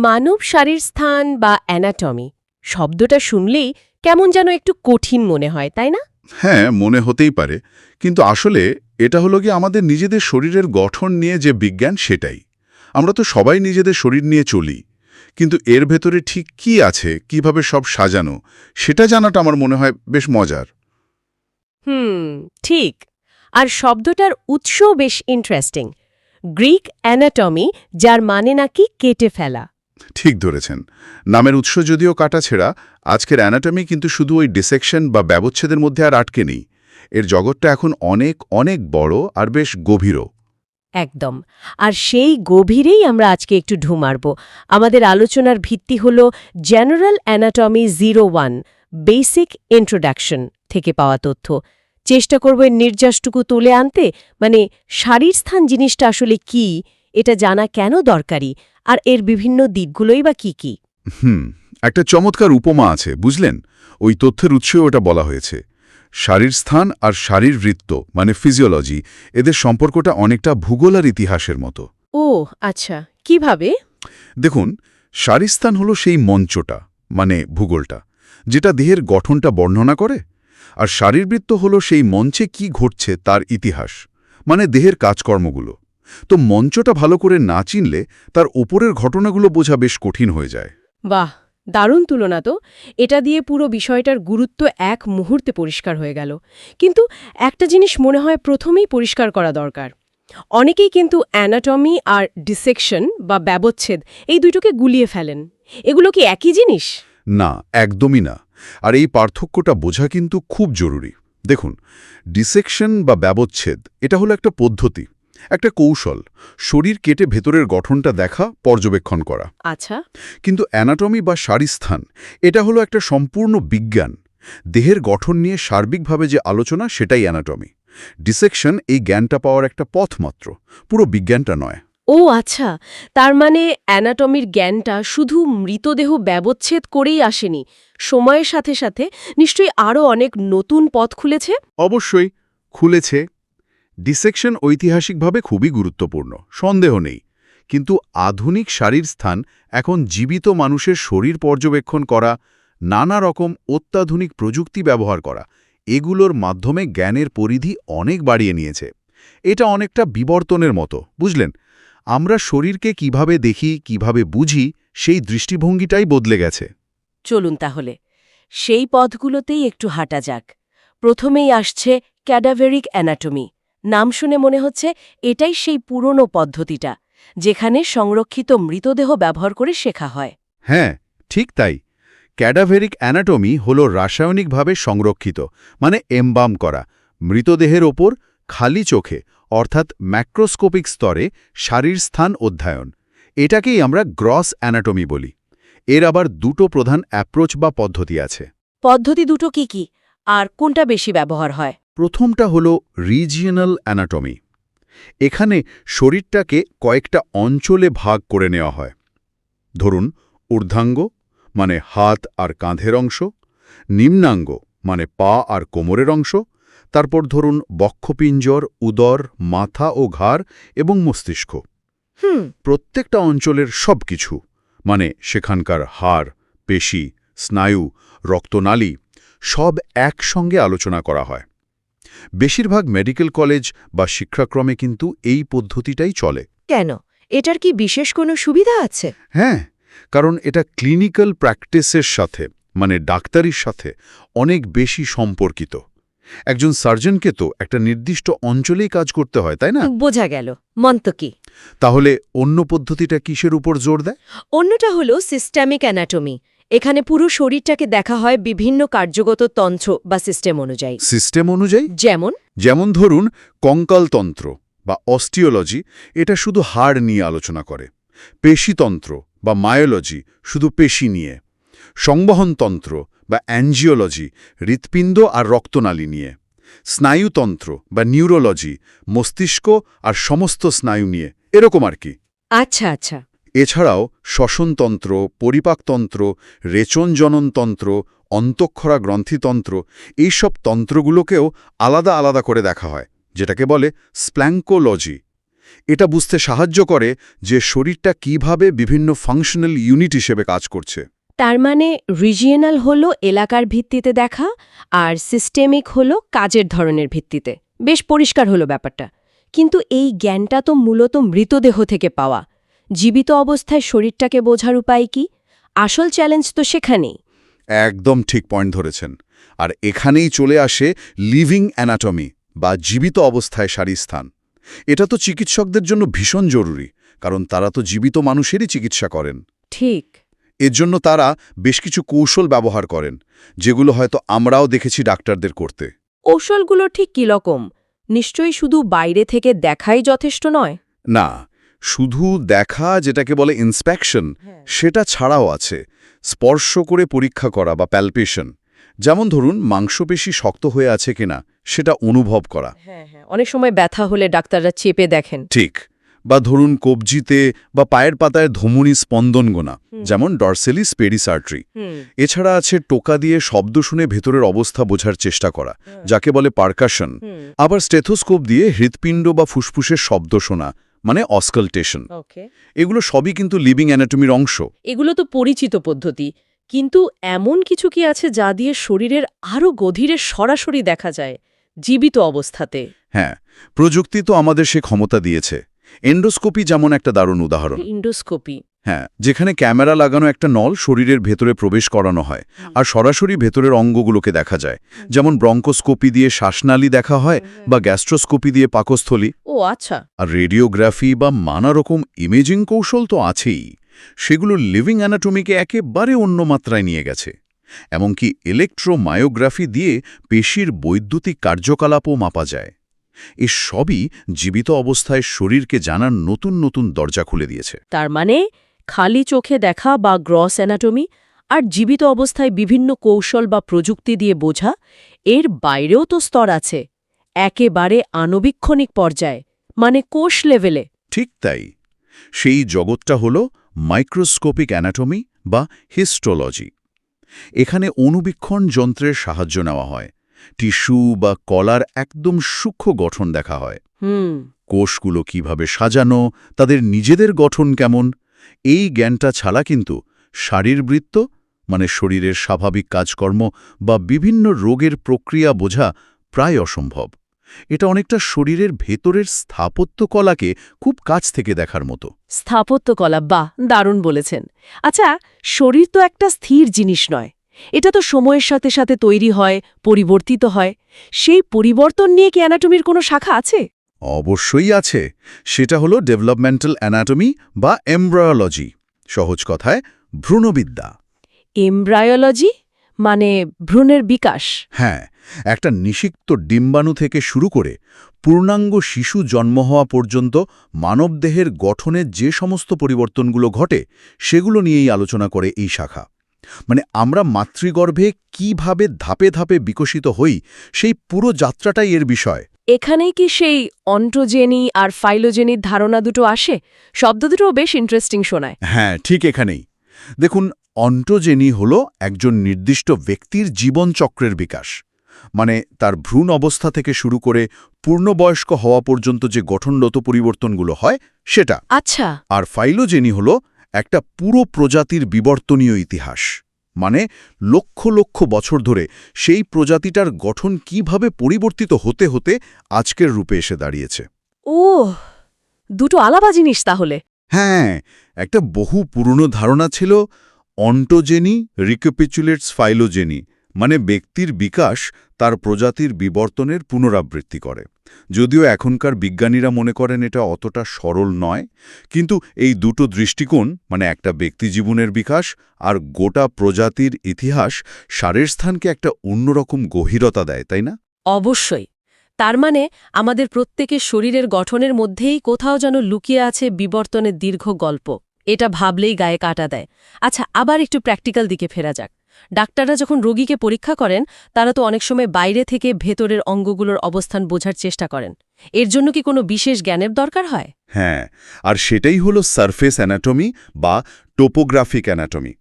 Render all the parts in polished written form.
মানব শারীর স্থান বা অ্যানাটমি শব্দটা শুনলেই কেমন যেন একটু কঠিন মনে হয়, তাই না? হ্যাঁ, মনে হতেই পারে, কিন্তু আসলে এটা হলো কি আমাদের নিজেদের শরীরের গঠন নিয়ে যে বিজ্ঞান সেটাই। আমরা তো সবাই নিজেদের শরীর নিয়ে চলি, কিন্তু এর ভেতরে ঠিক কি আছে, কিভাবে সব সাজানো, সেটা জানাটা আমার মনে হয় বেশ মজার। ঠিক। আর শব্দটার উৎসও বেশ ইন্টারেস্টিং। গ্রিক অ্যানাটমি, যার মানে নাকি কেটে ফেলা। ঠিক ধরেছেন। নামের উৎস যদিও কাটাছেঁড়া, আজকের অ্যানাটমি কিন্তু শুধু ওই ডিসেকশন বা ব্যবচ্ছেদের মধ্যে আর আটকে নেই। এর জগৎটা এখন অনেক অনেক বড় আর বেশ গভীরও। একদম। আর সেই গভীরেই আমরা আজকে একটু ঢু মারব। আমাদের আলোচনার ভিত্তি হল জেনারেল অ্যানাটমি 01 বেসিক ইন্ট্রোডাকশন থেকে পাওয়া তথ্য। চেষ্টা করব এর নির্যাসটুকু তুলে আনতে, মানে শারীরস্থান জিনিসটা আসলে কি, এটা জানা কেন দরকারি, আর এর বিভিন্ন দিকগুলোই বা কি কি। একটা চমৎকার উপমা আছে, বুঝলেন? ওই তথ্যের উৎসে ওটা বলা হয়েছে। শারীরস্থান আর শারীরবৃত্ত মানে ফিজিওলজি, এদের সম্পর্কটা অনেকটা ভূগোল আর ইতিহাসের মতো। ও আচ্ছা, কিভাবে? দেখুন, শারীরস্থান হলো সেই মঞ্চটা, মানে ভূগোলটা, যেটা দেহের গঠনটা বর্ণনা করে। আর শারীরবৃত্ত হলো সেই মঞ্চে কি ঘটছে তার ইতিহাস, মানে দেহের কাজকর্মগুলো। তো মঞ্চটা ভালো করে না চিনলে তার ওপরের ঘটনাগুলো বোঝা বেশ কঠিন হয়ে যায়। বাহ, দারুণ তুলনা তো। এটা দিয়ে পুরো বিষয়টার গুরুত্ব এক মুহূর্তে পরিষ্কার হয়ে গেল। কিন্তু একটা জিনিস মনে হয় প্রথমেই পরিষ্কার করা দরকার। অনেকেই কিন্তু অ্যানাটমি আর ডিসেকশন বা ব্যবচ্ছেদ এই দুটোকে গুলিয়ে ফেলেন। এগুলো কি একই জিনিস? না, একদমই না। আর এই পার্থক্যটা বোঝা কিন্তু খুব জরুরি। দেখুন, ডিসেকশন বা ব্যবচ্ছেদ এটা হলো একটা পদ্ধতি, একটা কৌশল, শরীর কেটে ভেতরের গঠনটা দেখা, পর্যবেক্ষণ করা। আচ্ছা। কিন্তু অ্যানাটমি বা শারীরস্থান এটা হলো একটা সম্পূর্ণ বিজ্ঞান। দেহের গঠন নিয়ে সার্বিকভাবে যে আলোচনা, সেটাই অ্যানাটমি। ডিসেকশন এই জ্ঞানটা পাওয়ার একটা পথ মাত্র, পুরো বিজ্ঞানটা নয়। ও আচ্ছা, তার মানে অ্যানাটমির জ্ঞানটা শুধু মৃতদেহ ব্যবচ্ছেদ করেই আসেনি, সময়ের সাথে সাথে নিশ্চয়ই আরও অনেক নতুন পথ খুলেছে। অবশ্যই খুলেছে। ডিসেকশন ঐতিহাসিকভাবে খুবই গুরুত্বপূর্ণ, সন্দেহ নেই। কিন্তু আধুনিক শারীরস্থান এখন জীবিত মানুষের শরীর পর্যবেক্ষণ করা, নানা রকম অত্যাধুনিক প্রযুক্তি ব্যবহার করা, এগুলোর মাধ্যমে জ্ঞানের পরিধি অনেক বাড়িয়ে নিয়েছে। এটা অনেকটা বিবর্তনের মতো, বুঝলেন? আমরা শরীরকে কিভাবে দেখি, কিভাবে বুঝি, সেই দৃষ্টিভঙ্গিটাই বদলে গেছে। চলুন তাহলে সেই পথগুলোতেই একটু হাঁটা যাক। প্রথমেই আসছে ক্যাডাভেরিক অ্যানাটমি। নাম শুনে মনে হচ্ছে এটাই সেই পুরনো পদ্ধতিটা, যেখানে সংরক্ষিত মৃতদেহ ব্যবহার করে শেখা হয়। হ্যাঁ, ঠিক তাই। ক্যাডাভেরিক অ্যানাটমি হল রাসায়নিকভাবে সংরক্ষিত, মানে এমবাম করা, মৃতদেহের ওপর খালি চোখে অর্থাৎ ম্যাক্রোস্কোপিক স্তরে শারীরস্থান অধ্যয়ন। এটাকেই আমরা গ্রস অ্যানাটমি বলি। এর আবার দুটো প্রধান অ্যাপ্রোচ বা পদ্ধতি আছে। পদ্ধতি দুটো কি কি, আর কোনটা বেশি ব্যবহার হয়? প্রথমটা হল রিজিয়নাল অ্যানাটমি। এখানে শরীরটাকে কয়েকটা অঞ্চলে ভাগ করে নেওয়া হয়। ধরুন, ঊর্ধ্বাঙ্গ মানে হাত আর কাঁধের অংশ, নিম্নাঙ্গ মানে পা আর কোমরের অংশ, তারপর ধরুন বক্ষপিঞ্জর, উদর, মাথা ও ঘাড় এবং মস্তিষ্ক। প্রত্যেকটা অঞ্চলের সব কিছু, মানে সেখানকার হাড়, পেশি, স্নায়ু, রক্তনালী, সব একসঙ্গে আলোচনা করা হয়। বেশিরভাগ মেডিকেল কলেজ বা শিক্ষাক্রমে কিন্তু এই পদ্ধতিটাই চলে। কেন? এটার কি বিশেষ কোনো সুবিধা আছে? হ্যাঁ, কারণ এটা ক্লিনিক্যাল প্র্যাকটিসের সাথে, মানে ডাক্তারির সাথে অনেক বেশি সম্পর্কিত। একজন সার্জনকে তো একটা নির্দিষ্ট অঞ্চলেই কাজ করতে হয়, তাই না? বোঝা গেল। মন্ত কি? তাহলে অন্য পদ্ধতিটা কিসের উপর জোর দেয়? অন্যটা হলো সিস্টেমিক অ্যানাটমি। এখানে পুরো শরীরটাকে দেখা হয় বিভিন্ন কার্যগত তন্ত্র বা সিস্টেম অনুযায়ী। সিস্টেম অনুযায়ী? যেমন? যেমন ধরুন কঙ্কালতন্ত্র বা অস্টিওলজি, এটা শুধু হাড় নিয়ে আলোচনা করে। পেশিতন্ত্র বা মায়োলজি শুধু পেশি নিয়ে। সংবহনতন্ত্র বা অ্যাঞ্জিওলজি হৃৎপিণ্ড আর রক্তনালী নিয়ে। স্নায়ুতন্ত্র বা নিউরোলজি মস্তিষ্ক আর সমস্ত স্নায়ু নিয়ে, এরকম আর কি। আচ্ছা আচ্ছা। এছাড়াও শ্বসনতন্ত্র, পরিপাকতন্ত্র, রেচনজননতন্ত্র, অন্তঃক্ষরা গ্রন্থিতন্ত্র, এইসব তন্ত্রগুলোকেও আলাদা আলাদা করে দেখা হয়, যেটাকে বলে স্প্ল্যাঙ্কোলজি। এটা বুঝতে সাহায্য করে যে শরীরটা কিভাবে বিভিন্ন ফাংশনাল ইউনিট হিসেবে কাজ করছে। তার মানে রিজিয়নাল হলো এলাকার ভিত্তিতে দেখা আর সিস্টেমিক হলো কাজের ধরনের ভিত্তিতে। বেশ পরিষ্কার হলো ব্যাপারটা। কিন্তু এই জ্ঞানটা তো মূলত মৃতদেহ থেকে পাওয়া। জীবিত অবস্থায় শরীরটাকে বোঝার উপায় কি? আসল চ্যালেঞ্জ তো সেখানেই। একদম ঠিক পয়েন্ট ধরেছেন। আর এখানেই চলে আসে লিভিং অ্যানাটমি বা জীবিত অবস্থায় শারীরস্থান। এটা তো চিকিৎসকদের জন্য ভীষণ জরুরি, কারণ তারা তো জীবিত মানুষেরই চিকিৎসা করেন। ঠিক। এর জন্য তারা বেশ কিছু কৌশল ব্যবহার করেন, যেগুলো হয়তো আমরাও দেখেছি ডাক্তারদের করতে। কৌশলগুলো ঠিক কীরকম? নিশ্চয়ই শুধু বাইরে থেকে দেখাই যথেষ্ট নয়। না, শুধু দেখা, যেটাকে বলে ইন্সপেকশন, সেটা ছাড়াও আছে স্পর্শ করে পরীক্ষা করা বা প্যালপেশন। যেমন ধরুন মাংসপেশি শক্ত হয়ে আছে কিনা সেটা অনুভব করা। অনেক সময় ব্যথা হলে ডাক্তাররা চেপে দেখেন। ঠিক। বা ধরুন কবজিতে বা পায়ের পাতায় ধমনী স্পন্দন গোনা, যেমন ডরসেলিস পেরিসার্ট্রি। এছাড়া আছে টোকা দিয়ে শব্দ শুনে ভেতরের অবস্থা বোঝার চেষ্টা করা, যাকে বলে পারকাশন। আবার স্টেথোস্কোপ দিয়ে হৃৎপিণ্ড বা ফুসফুসের শব্দ শোনা, মানে অস্কালটেশন। এগুলো সবই কিন্তু লিভিং অ্যানাটমির অংশ। এগুলো তো পরিচিত পদ্ধতি, কিন্তু এমন কিছু কি আছে যা দিয়ে শরীরের আরও গভীরে সরাসরি দেখা যায় জীবিত অবস্থাতে? হ্যাঁ, প্রযুক্তি তো আমাদের সে ক্ষমতা দিয়েছে। এন্ডোস্কোপি যেমন একটা দারুণ উদাহরণ। ইন্ডোস্কোপি? হ্যাঁ, যেখানে ক্যামেরা লাগানো একটা নল শরীরের ভেতরে প্রবেশ করানো হয় আর সরাসরি ভেতরের অঙ্গগুলোকে দেখা যায়। যেমন ব্রঙ্কোস্কোপি দিয়ে শ্বাসনালী দেখা হয় বা গ্যাস্ট্রোস্কোপি দিয়ে পাকস্থলী। ও আচ্ছা। আর রেডিওগ্রাফি বা নানা রকম ইমেজিং কৌশল তো আছেই। সেগুলো লিভিং অ্যানাটমিকে একেবারে অন্য মাত্রায় নিয়ে গেছে। এমনকি ইলেকট্রোমায়োগ্রাফি দিয়ে পেশির বৈদ্যুতিক কার্যকলাপও মাপা যায়। এই সবই জীবিত অবস্থায় শরীরকে জানার নতুন নতুন দরজা খুলে দিয়েছে। তার মানে খালি চোখে দেখা বা গ্রস অ্যানাটমি আর জীবিত অবস্থায় বিভিন্ন কৌশল বা প্রযুক্তি দিয়ে বোঝা, এর বাইরেও তো স্তর আছে, একেবারে আণুবীক্ষণিক পর্যায়ে, মানে কোষ লেভেলে। ঠিক তাই। সেই জগৎটা হল মাইক্রোস্কোপিক অ্যানাটমি বা হিস্টোলজি। এখানে অণুবীক্ষণ যন্ত্রের সাহায্য নেওয়া হয়। টিস্যু বা কলার একদম সূক্ষ্ম গঠন দেখা হয়। কোষগুলো কিভাবে সাজানো, তাদের নিজেদের গঠন কেমন, এই জ্ঞানটা ছাড়া কিন্তু শারীরবৃত্ত, মানে শরীরের স্বাভাবিক কাজকর্ম বা বিভিন্ন রোগের প্রক্রিয়া বোঝা প্রায় অসম্ভব। এটা অনেকটা শরীরের ভেতরের স্থাপত্যকলাকে খুব কাছ থেকে দেখার মতো। স্থাপত্যকলা, বাহ, দারুণ বলেছেন। আচ্ছা, শরীর তো একটা স্থির জিনিস নয়, এটা তো সময়ের সাথে সাথে তৈরি হয়, পরিবর্তিত হয়। সেই পরিবর্তন নিয়ে কি অ্যানাটমির কোনো শাখা আছে? অবশ্যই আছে। সেটা হলো ডেভেলপমেন্টাল অ্যানাটমি বা এমব্রায়োলজি, সহজ কথায় ভ্রূণবিদ্যা। এমব্রায়োলজি মানে ভ্রূণের বিকাশ? হ্যাঁ, একটা নিষিক্ত ডিম্বাণু থেকে শুরু করে পূর্ণাঙ্গ শিশু জন্ম হওয়া পর্যন্ত মানবদেহের গঠনে যে সমস্ত পরিবর্তনগুলো ঘটে সেগুলো নিয়েই আলোচনা করে এই শাখা। মানে আমরা মাতৃগর্ভে কিভাবে ধাপে ধাপে বিকশিত হই, সেই পুরো যাত্রাটাই এর বিষয়। এখানেই কি সেই অন্টোজেনি আর ফাইলোজেনির ধারণা দুটো আসে? শব্দ দুটো বেশ ইন্টারেস্টিং শোনায়। হ্যাঁ, ঠিক এখানেই। দেখুন, অন্টোজেনি হল একজন নির্দিষ্ট ব্যক্তির জীবনচক্রের বিকাশ, মানে তার ভ্রূণ অবস্থা থেকে শুরু করে পূর্ণবয়স্ক হওয়া পর্যন্ত যে গঠনগত পরিবর্তনগুলো হয় সেটা। আচ্ছা। আর ফাইলোজেনি হল একটা পুরো প্রজাতির বিবর্তনীয় ইতিহাস, মানে লক্ষ লক্ষ বছর ধরে সেই প্রজাতিটার গঠন কিভাবে পরিবর্তিত হতে হতে আজকের রূপে এসে দাঁড়িয়েছে। ও, দুটো আলাদা জিনিস তাহলে। হ্যাঁ, একটা বহু পুরনো ধারণা ছিল অন্টোজেনি রিক্যাপিচুলেটস ফাইলোজেনি, মানে ব্যক্তির বিকাশ তার প্রজাতির বিবর্তনের পুনরাবৃত্তি করে। যদিও এখনকার বিজ্ঞানীরা মনে করেন এটা অতটা সরল নয়, কিন্তু এই দুটো দৃষ্টিকোণ, মানে একটা ব্যক্তি জীবনের বিকাশ আর গোটা প্রজাতির ইতিহাস, সারের স্থানকে একটা অন্যরকম গভীরতা দেয়, তাই না? অবশ্যই। তার মানে আমাদের প্রত্যেকের শরীরের গঠনের মধ্যেই কোথাও যেন লুকিয়ে আছে বিবর্তনের দীর্ঘ গল্প। এটা ভাবলেই গায়ে কাটা দেয়। আচ্ছা, আবার একটু প্র্যাকটিক্যাল দিকে ফেরা যাক। ডাক্তাররা যখন রোগীকে পরীক্ষা করেন, তারা তো অনেক সময় বাইরে থেকে ভেতরের অঙ্গগুলোর অবস্থান বোঝার চেষ্টা করেন। এর জন্য কি কোনো বিশেষ জ্ঞানের দরকার হয়? হ্যাঁ, আর সেটাই হলো সারফেস অ্যানাটমি বা টোপোগ্রাফিক অ্যানাটমি।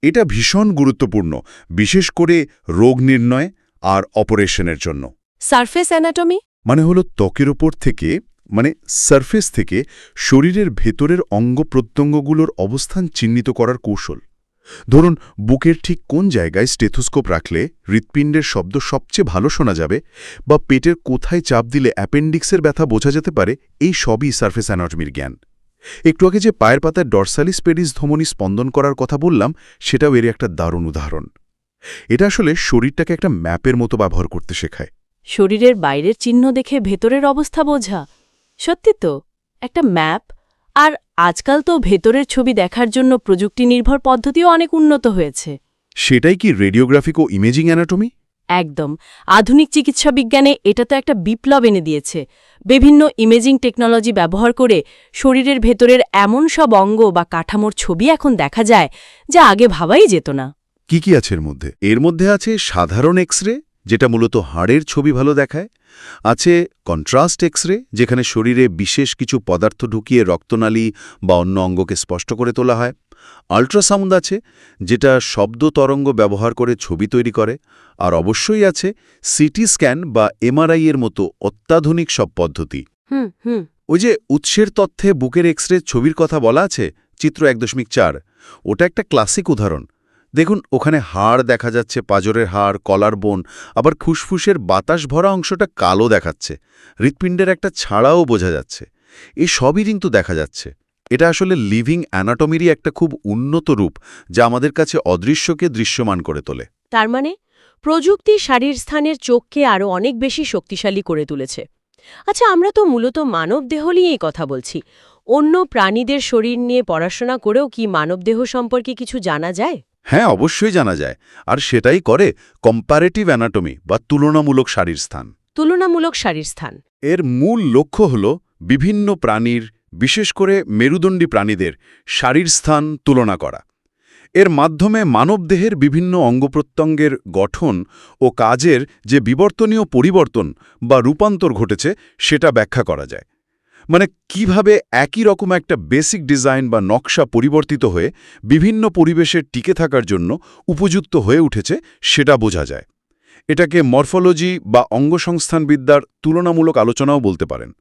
এটা ভীষণ গুরুত্বপূর্ণ, বিশেষ করে রোগ নির্ণয় আর অপারেশনের জন্য। সারফেস অ্যানাটমি মানে হলো ত্বকের ওপর থেকে মানে সারফেস থেকে শরীরের ভেতরের অঙ্গ-প্রত্যঙ্গগুলোর অবস্থান চিহ্নিত করার কৌশল। ধরুন, বুকের ঠিক কোন জায়গায় স্টেথোস্কোপ রাখলে হৃৎপিণ্ডের শব্দ সবচেয়ে ভালো শোনা যাবে, বা পেটের কোথায় চাপ দিলে অ্যাপেন্ডিক্সের ব্যথা বোঝা যেতে পারে, এই সবই সারফেস অ্যানাটমির জ্ঞান। একটু আগে যে পায়ের পাতার ডরসালিস পেডিস ধমনী স্পন্দন করার কথা বললাম, সেটাও এর একটা দারুণ উদাহরণ। এটা আসলে শরীরটাকে একটা ম্যাপের মতো ব্যবহার করতে শেখায়। শরীরের বাইরের চিহ্ন দেখে ভেতরের অবস্থা বোঝা, সত্যি তো, একটা ম্যাপ। আর আজকাল তো ভেতরের ছবি দেখার জন্য প্রযুক্তি নির্ভর পদ্ধতিও অনেক উন্নত হয়েছে। সেটাই কি রেডিওগ্রাফিক ও ইমেজিং অ্যানাটমি? একদম। আধুনিক চিকিৎসা বিজ্ঞানে এটা তো একটা বিপ্লব এনে দিয়েছে। বিভিন্ন ইমেজিং টেকনোলজি ব্যবহার করে শরীরের ভেতরের এমন সব অঙ্গ বা কাঠামোর ছবি এখন দেখা যায়, যা আগে ভাবাই যেত না। কি কি আছে এর মধ্যে? এর মধ্যে আছে সাধারণ এক্স-রে, যেটা মূলত হাড়ের ছবি ভালো দেখায়। আছে কন্ট্রাস্ট এক্স-রে, যেখানে শরীরে বিশেষ কিছু পদার্থ ঢুকিয়ে রক্তনালী বা অন্য অঙ্গকে স্পষ্ট করে তোলা হয়। আল্ট্রাসাউন্ড আছে, যেটা শব্দ তরঙ্গ ব্যবহার করে ছবি তৈরি করে। আর অবশ্যই আছে সিটি স্ক্যান বা এমআরআই এর মতো অত্যাধুনিক সব পদ্ধতি। ওই যে উৎসের তথ্যে বুকের এক্স-রে ছবির কথা বলা আছে, চিত্র 1.4, ওটা একটা ক্লাসিক উদাহরণ। দেখুন, ওখানে হাড় দেখা যাচ্ছে, পাঁজরের হাড়, কলার বোন, আবার ফুসফুসের বাতাস ভরা অংশটা কালো দেখাচ্ছে। হৃৎপিণ্ডের একটা ছাড়াও বোঝা যাচ্ছে। এই সবই কিন্তু দেখা যাচ্ছে। এটা আসলে লিভিং অ্যানাটমিরই একটা খুব উন্নত রূপ, যা আমাদের কাছে অদৃশ্যকে দৃশ্যমান করে তোলে। তার মানে প্রযুক্তি শারীর স্থানের চোখকে আরও অনেক বেশি শক্তিশালী করে তুলেছে। আচ্ছা, আমরা তো মূলত মানবদেহ নিয়েই কথা বলছি। অন্য প্রাণীদের শরীর নিয়ে পড়াশোনা করেও কি মানবদেহ সম্পর্কে কিছু জানা যায়? হ্যাঁ, অবশ্যই জানা যায়। আর সেটাই করে কম্পারেটিভ অ্যানাটমি বা তুলনামূলক শারীরস্থান। তুলনামূলক শারীরস্থান এর মূল লক্ষ্য হল বিভিন্ন প্রাণীর, বিশেষ করে মেরুদণ্ডী প্রাণীদের শারীরস্থান তুলনা করা। এর মাধ্যমে মানবদেহের বিভিন্ন অঙ্গপ্রত্যঙ্গের গঠন ও কাজের যে বিবর্তনীয় পরিবর্তন বা রূপান্তর ঘটেছে, সেটা ব্যাখ্যা করা যায়। মানে কিভাবে একই রকম একটা বেসিক ডিজাইন বা নকশা পরিবর্তিত হয়ে বিভিন্ন পরিবেশে টিকে থাকার জন্য উপযুক্ত হয়ে উঠেছে, সেটা বোঝা যায়। এটাকে মরফোলজি বা অঙ্গসংস্থানবিদ্যার তুলনামূলক আলোচনাও বলতে পারেন।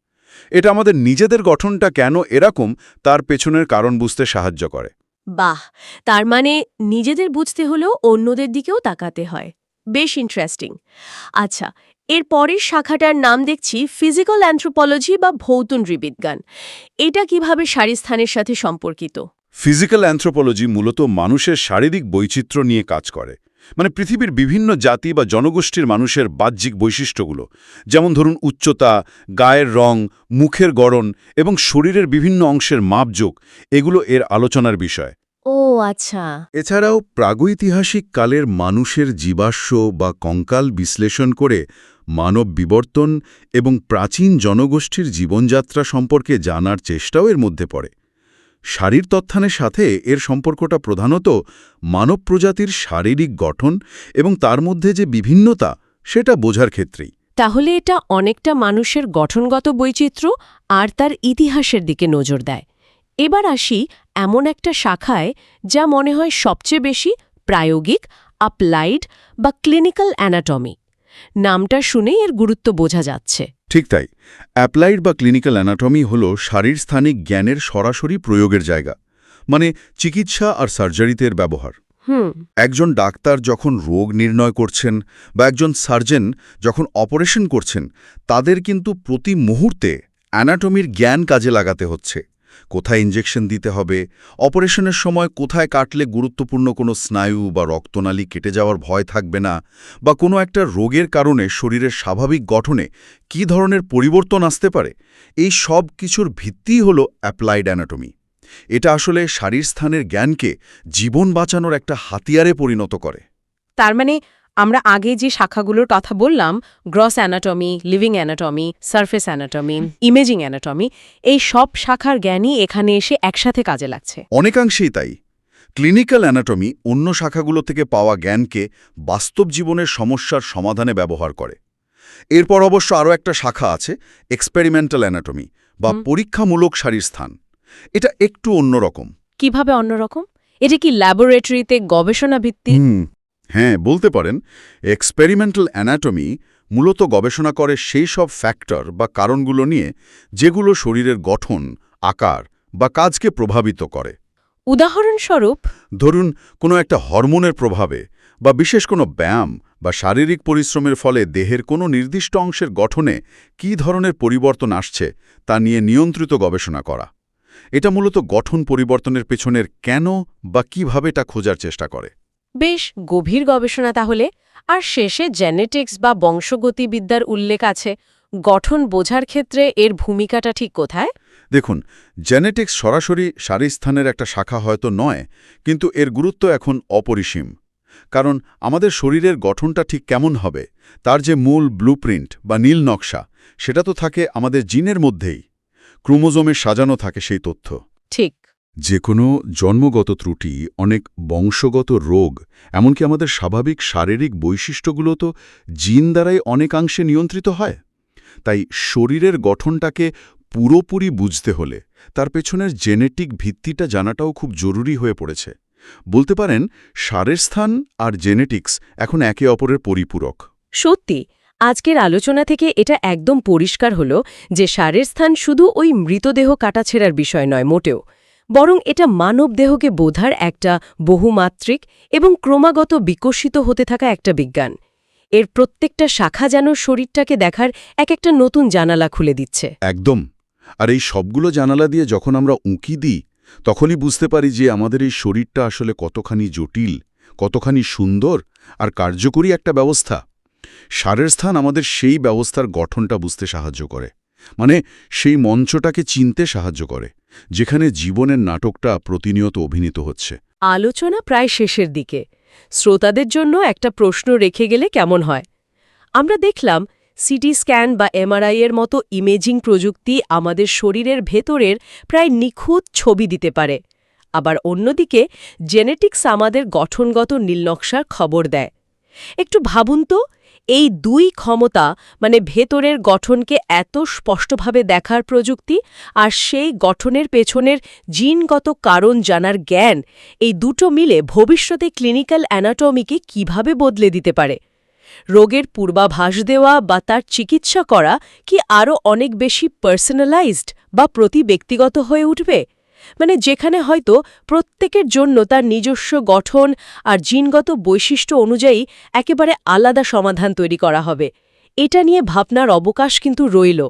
এটা আমাদের নিজেদের গঠনটা কেন এরকম, তার পেছনের কারণ বুঝতে সাহায্য করে। বাহ, তার মানে নিজেদের বুঝতে হলেও অন্যদের দিকেও তাকাতে হয়। বেশ ইন্টারেস্টিং। আচ্ছা, এর পরের শাখাটার নাম দেখছি ফিজিক্যাল অ্যানথ্রোপোলজি বা ভৌতনৃবিজ্ঞান। এটা কিভাবে শারীরস্থানের সাথে সম্পর্কিত? ফিজিক্যাল অ্যানথ্রোপোলজি মূলত মানুষের শারীরিক বৈচিত্র্য নিয়ে কাজ করে। মানে পৃথিবীর বিভিন্ন জাতি বা জনগোষ্ঠীর মানুষের বাহ্যিক বৈশিষ্ট্যগুলো, যেমন ধরুন উচ্চতা, গায়ের রং, মুখের গড়ন এবং শরীরের বিভিন্ন অংশের মাপজোক, এগুলো এর আলোচনার বিষয়। ও আচ্ছা। এছাড়াও প্রাগৈতিহাসিক কালের মানুষের জীবাশ্ম বা কঙ্কাল বিশ্লেষণ করে মানব বিবর্তন এবং প্রাচীন জনগোষ্ঠীর জীবনযাত্রা সম্পর্কে জানার চেষ্টাও এর মধ্যে পড়ে। শারীরতত্ত্বানের সাথে এর সম্পর্কটা প্রধানত মানব প্রজাতির শারীরিক গঠন এবং তার মধ্যে যে বিভিন্নতা, সেটা বোঝার ক্ষেত্রেই। তাহলে এটা অনেকটা মানুষের গঠনগত বৈচিত্র্য আর তার ইতিহাসের দিকে নজর দেয়। এবার আসি এমন একটা শাখায় যা মনে হয় সবচেয়ে বেশি প্রায়োগিক, অ্যাপ্লাইড বা ক্লিনিক্যাল অ্যানাটমি। নামটা শুনেই এর গুরুত্ব বোঝা যাচ্ছে। ঠিক তাই। অ্যাপ্লাইড বা ক্লিনিক্যাল অ্যানাটমি হল শারীরস্থানিক জ্ঞানের সরাসরি প্রয়োগের জায়গা। মানে চিকিৎসা আর সার্জারিতে এর ব্যবহার। একজন ডাক্তার যখন রোগ নির্ণয় করছেন বা একজন সার্জন যখন অপারেশন করছেন, তাদের কিন্তু প্রতি মুহূর্তে অ্যানাটমির জ্ঞান কাজে লাগাতে হচ্ছে। কোথায় ইনজেকশন দিতে হবে, অপারেশনের সময় কোথায় কাটলে গুরুত্বপূর্ণ কোনো স্নায়ু বা রক্তনালী কেটে যাওয়ার ভয় থাকবে না, বা কোনো একটা রোগের কারণে শরীরের স্বাভাবিক গঠনে কী ধরনের পরিবর্তন আসতে পারে, এই সব কিছুর ভিত্তিই হল অ্যাপ্লাইড অ্যানাটমি। এটা আসলে শারীরস্থানের জ্ঞানকে জীবন বাঁচানোর একটা হাতিয়ারে পরিণত করে। তার মানে আমরা আগে যে শাখাগুলোর কথা বললাম, gross anatomy, living anatomy, surface anatomy, imaging anatomy, এই সব শাখার জ্ঞানই এখানে এসে একসাথে কাজে লাগছে। অনেকাংশেই তাই। ক্লিনিক্যাল অ্যানাটমি অন্য শাখাগুলো থেকে পাওয়া জ্ঞানকে বাস্তব জীবনের সমস্যার সমাধানে ব্যবহার করে। এরপর অবশ্য আরও একটা শাখা আছে, এক্সপেরিমেন্টাল অ্যানাটমি বা পরীক্ষামূলক শারীরস্থান। এটা একটু অন্যরকম। কিভাবে অন্যরকম? এটা কি ল্যাবরেটরিতে গবেষণা ভিত্তিক? হ্যাঁ, বলতে পারেন। এক্সপেরিমেন্টাল অ্যানাটমি মূলত গবেষণা করে সেই সব ফ্যাক্টর বা কারণগুলো নিয়ে যেগুলো শরীরের গঠন, আকার বা কাজকে প্রভাবিত করে। উদাহরণস্বরূপ, ধরুন কোনো একটা হরমোনের প্রভাবে বা বিশেষ কোনো ব্যায়াম বা শারীরিক পরিশ্রমের ফলে দেহের কোনো নির্দিষ্ট অংশের গঠনে কী ধরনের পরিবর্তন আসছে তা নিয়ে নিয়ন্ত্রিত গবেষণা করা। এটা মূলত গঠন পরিবর্তনের পেছনের কেন বা কিভাবে তা খোঁজার চেষ্টা করে। বেশ গভীর গবেষণা তাহলে। আর শেষে জেনেটিক্স বা বংশগতিবিদ্যার উল্লেখ আছে। গঠন বোঝার ক্ষেত্রে এর ভূমিকাটা ঠিক কোথায়? দেখুন, জেনেটিক্স সরাসরি শারীরস্থানের একটা শাখা হয়তো নয়, কিন্তু এর গুরুত্ব এখন অপরিসীম। কারণ আমাদের শরীরের গঠনটা ঠিক কেমন হবে তার যে মূল ব্লুপ্রিন্ট বা নীল নকশা, সেটা তো থাকে আমাদের জিনের মধ্যেই। ক্রোমোজোমে সাজানো থাকে সেই তথ্য। ঠিক। যে কোনো জন্মগত ত্রুটি, অনেক বংশগত রোগ, এমনকি আমাদের স্বাভাবিক শারীরিক বৈশিষ্ট্যগুলো তো জিন দ্বারাই অনেকাংশে নিয়ন্ত্রিত হয়। তাই শরীরের গঠনটাকে পুরোপুরি বুঝতে হলে তার পেছনের জেনেটিক ভিত্তিটা জানাটাও খুব জরুরি হয়ে পড়েছে। বলতে পারেন সারের স্থান আর জেনেটিক্স এখন একে অপরের পরিপূরক। সত্যি, আজকের আলোচনা থেকে এটা একদম পরিষ্কার হলো যে সারের স্থান শুধু ওই মৃতদেহ কাটাছেড়ার বিষয় নয় মোটেও, বরং এটা মানব দেহকে বোঝার একটা বহুমাত্রিক এবং ক্রমাগত বিকশিত হতে থাকা একটা বিজ্ঞান। এর প্রত্যেকটা শাখা যেন শরীরটাকে দেখার একটা নতুন জানালা খুলে দিচ্ছে। একদম। আর এই সবগুলো জানালা দিয়ে যখন আমরা উঁকি দিই, তখনই বুঝতে পারি যে আমাদের এই শরীরটা আসলে কতখানি জটিল, কতখানি সুন্দর আর কার্যকরী একটা ব্যবস্থা। সারের স্থান আমাদের সেই ব্যবস্থার গঠনটা বুঝতে সাহায্য করে, মানে সেই মঞ্চটাকে চিনতে সাহায্য করে, যেখানে জীবনের নাটকটা প্রতিনিয়ত অভিনীত হচ্ছে। আলোচনা প্রায় শেষের দিকে। শ্রোতাদের জন্য একটা প্রশ্ন রেখে গেলে কেমন হয়? আমরা দেখলাম সিটি স্ক্যান বা এমআরআই এর মতো ইমেজিং প্রযুক্তি আমাদের শরীরের ভেতরের প্রায় নিখুঁত ছবি দিতে পারে। আবার অন্যদিকে জেনেটিক্স আমাদের গঠনগত নীলনকশার খবর দেয়। একটু ভাবুন তো, এই দুই ক্ষমতা, মানে ভেতরের গঠনকে এত স্পষ্টভাবে দেখার প্রযুক্তি আর সেই গঠনের পেছনের জিনগত কারণ জানার জ্ঞান, এই দুটো মিলে ভবিষ্যতে ক্লিনিক্যাল অ্যানাটমিকে কিভাবে বদলে দিতে পারে। রোগের পূর্বাভাস দেওয়া বা তার চিকিৎসা করা কি আরও অনেক বেশি পার্সোনালাইজড বা প্রতি ব্যক্তিগত হয়ে উঠবে, মানে যেখানে হয়তো প্রত্যেকের জন্য তার নিজস্ব গঠন আর জিনগত বৈশিষ্ট্য অনুযায়ী একেবারে আলাদা সমাধান তৈরি করা হবে। এটা নিয়ে ভাবনার অবকাশ কিন্তু রইল।